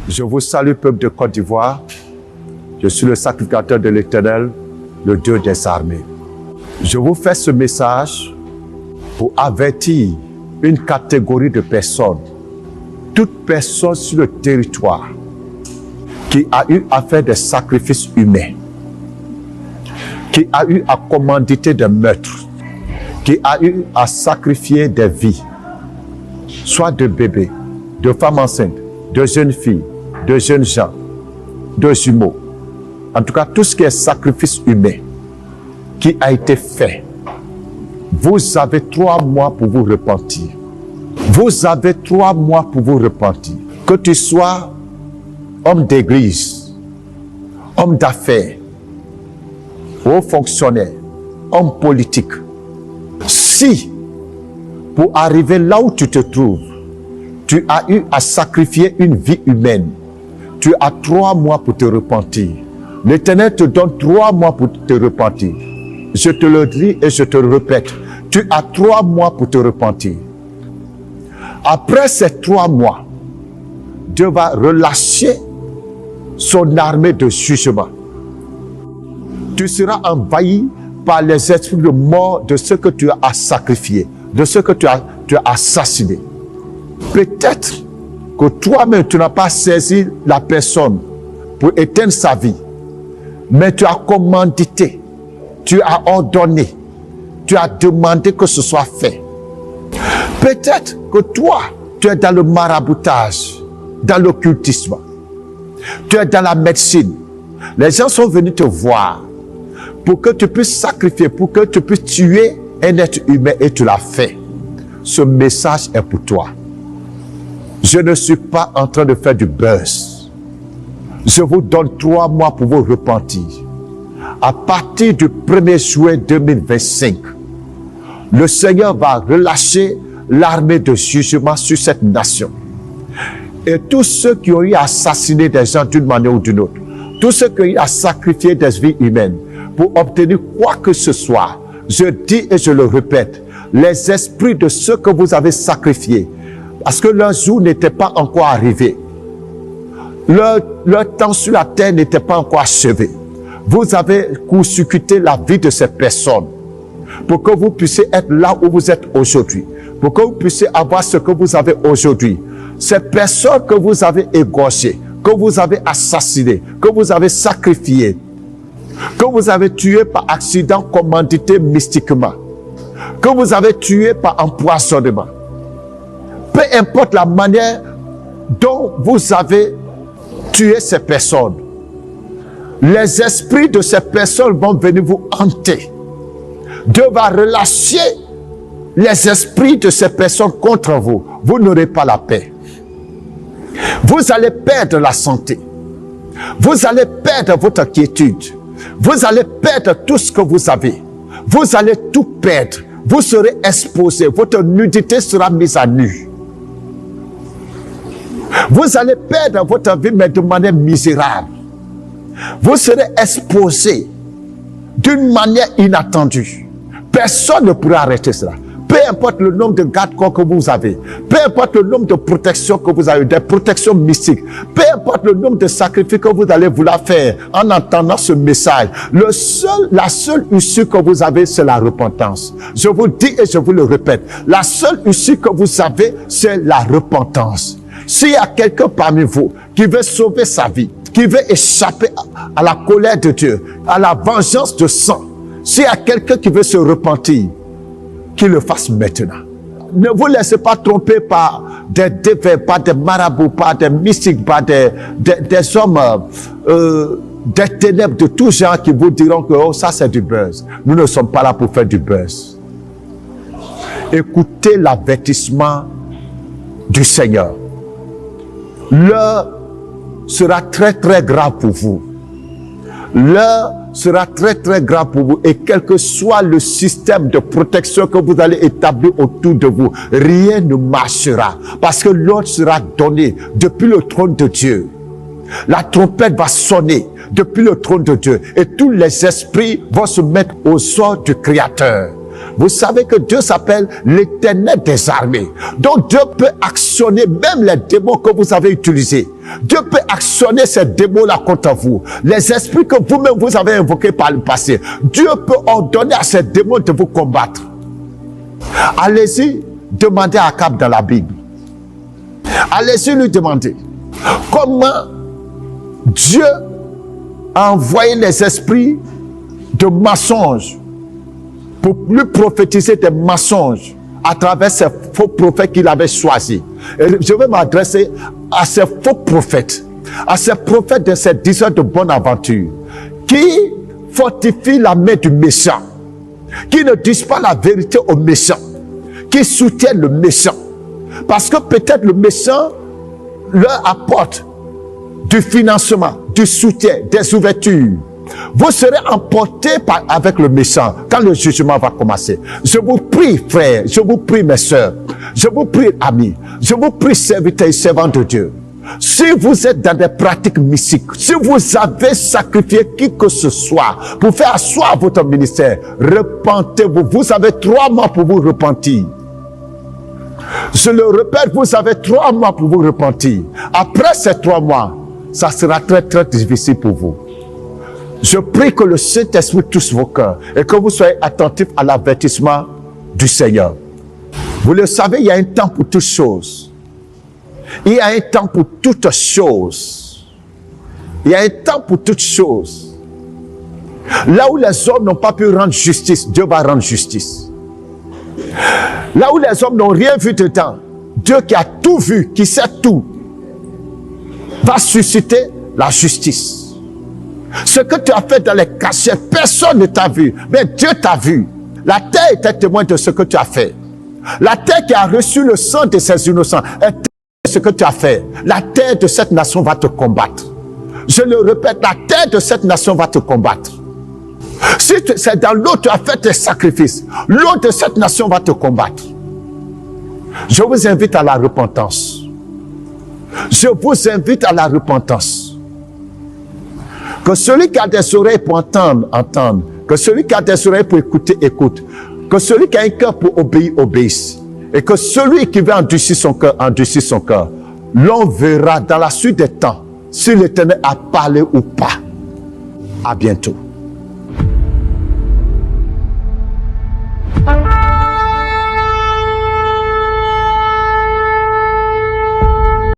Je vous salue, peuple de Côte d'Ivoire. Je suis le sacrificateur de l'Éternel, le Dieu des armées. Je vous fais ce message pour avertir une catégorie de personnes, toute personne sur le territoire qui a eu à faire des sacrifices humains, qui a eu à commanditer des meurtres, qui a eu à sacrifier des vies, soit de bébés, de femmes enceintes, de jeunes filles, de jeunes gens, de jumeaux. En tout cas, tout ce qui est sacrifice humain qui a été fait, vous avez 3 mois pour vous repentir. Vous avez 3 mois pour vous repentir. Que tu sois homme d'église, homme d'affaires, haut fonctionnaire, homme politique. Si, pour arriver là où tu te trouves, tu as eu à sacrifier une vie humaine, tu as 3 mois pour te repentir. L'Éternel te donne 3 mois pour te repentir. Je te le dis et je te le répète. Tu as 3 mois pour te repentir. Après ces 3 mois, Dieu va relâcher son armée de jugement. Tu seras envahi par les esprits de mort de ce que tu as sacrifié, de ce que tu as assassiné. Peut-être que toi-même, tu n'as pas saisi la personne pour éteindre sa vie, mais tu as commandité, tu as ordonné, tu as demandé que ce soit fait. Peut-être que toi, tu es dans le maraboutage, dans l'occultisme, tu es dans la médecine. Les gens sont venus te voir pour que tu puisses sacrifier, pour que tu puisses tuer un être humain et tu l'as fait. Ce message est pour toi. Je ne suis pas en train de faire du buzz. Je vous donne 3 mois pour vous repentir. À partir du 1er juin 2025, le Seigneur va relâcher l'armée de jugement sur cette nation. Et tous ceux qui ont eu à assassiner des gens d'une manière ou d'une autre, tous ceux qui ont eu à sacrifier des vies humaines pour obtenir quoi que ce soit, je dis et je le répète, les esprits de ceux que vous avez sacrifiés, parce que leur jour n'était pas encore arrivé, leur temps sur la terre n'était pas encore achevé. Vous avez court-circuité la vie de ces personnes pour que vous puissiez être là où vous êtes aujourd'hui, pour que vous puissiez avoir ce que vous avez aujourd'hui. Ces personnes que vous avez égorgées, que vous avez assassinées, que vous avez sacrifiées, que vous avez tuées par accident commandité mystiquement, que vous avez tuées par empoisonnement. Peu importe la manière dont vous avez tué ces personnes, les esprits de ces personnes vont venir vous hanter. Dieu va relâcher les esprits de ces personnes contre vous. Vous n'aurez pas la paix. Vous allez perdre la santé. Vous allez perdre votre quiétude. Vous allez perdre tout ce que vous avez. Vous allez tout perdre. Vous serez exposé. Votre nudité sera mise à nu. Vous allez perdre votre vie, mais de manière misérable. Vous serez exposé d'une manière inattendue. Personne ne pourra arrêter cela. Peu importe le nombre de garde-corps que vous avez, peu importe le nombre de protections que vous avez, des protections mystiques, peu importe le nombre de sacrifices que vous allez vouloir faire en entendant ce message, la seule issue que vous avez, c'est la repentance. Je vous dis et je vous le répète, la seule issue que vous avez, c'est la repentance. S'il y a quelqu'un parmi vous qui veut sauver sa vie, qui veut échapper à la colère de Dieu, à la vengeance de sang, s'il y a quelqu'un qui veut se repentir, qu'il le fasse maintenant. Ne vous laissez pas tromper par des défaits, par des marabouts, par des mystiques, par des hommes, des ténèbres de tout genre qui vous diront que oh, ça c'est du buzz. Nous ne sommes pas là pour faire du buzz. Écoutez l'avertissement du Seigneur. L'heure sera très très grave pour vous. L'heure sera très très grave pour vous, et quel que soit le système de protection que vous allez établir autour de vous, rien ne marchera, parce que l'ordre sera donné depuis le trône de Dieu. La trompette va sonner depuis le trône de Dieu, et tous les esprits vont se mettre aux ordres du Créateur. Vous savez que Dieu s'appelle l'Éternel des armées. Donc Dieu peut actionner même les démons que vous avez utilisés Dieu peut actionner ces démons-là contre vous. Les esprits que vous-même vous avez invoqués par le passé. Dieu peut ordonner à ces démons de vous combattre. Allez-y, demandez à Akab dans la Bible. Allez-y lui demander comment Dieu a envoyé les esprits de mensonges pour lui prophétiser des mensonges à travers ces faux prophètes qu'il avait choisis. Et je vais m'adresser à ces faux prophètes, à ces prophètes de ces diseurs de bonne aventure, qui fortifient la main du méchant, qui ne disent pas la vérité au méchant, qui soutiennent le méchant. Parce que peut-être le méchant leur apporte du financement, du soutien, des ouvertures. Vous serez emportés avec le méchant quand le jugement va commencer. Je vous prie, frères, je vous prie, mes soeurs, je vous prie, amis, je vous prie, serviteurs et servants de Dieu. Si vous êtes dans des pratiques mystiques, si vous avez sacrifié qui que ce soit pour faire asseoir votre ministère, repentez-vous. Vous avez 3 mois pour vous repentir. Je le répète, vous avez 3 mois pour vous repentir. Après ces 3 mois, ça sera très très difficile pour vous. Je prie que le Saint-Esprit touche vos cœurs et que vous soyez attentifs à l'avertissement du Seigneur. Vous le savez, il y a un temps pour toutes choses. Il y a un temps pour toutes choses. Il y a un temps pour toutes choses. Là où les hommes n'ont pas pu rendre justice, Dieu va rendre justice. Là où les hommes n'ont rien vu dedans, Dieu qui a tout vu, qui sait tout, va susciter la justice. Ce que tu as fait dans les cachets, personne ne t'a vu, mais Dieu t'a vu. La terre était témoin de ce que tu as fait. La terre qui a reçu le sang de ses innocents est témoin de ce que tu as fait. La terre de cette nation va te combattre. Je le répète, la terre de cette nation va te combattre. Si c'est dans l'eau tu as fait tes sacrifices, l'eau de cette nation va te combattre. Je vous invite à la repentance. Je vous invite à la repentance. Que celui qui a des oreilles pour entendre, entende. Que celui qui a des oreilles pour écouter, écoute. Que celui qui a un cœur pour obéir, obéisse. Et que celui qui veut endurcir son cœur, endurcir son cœur. L'on verra dans la suite des temps si l'Éternel a parlé ou pas. À bientôt.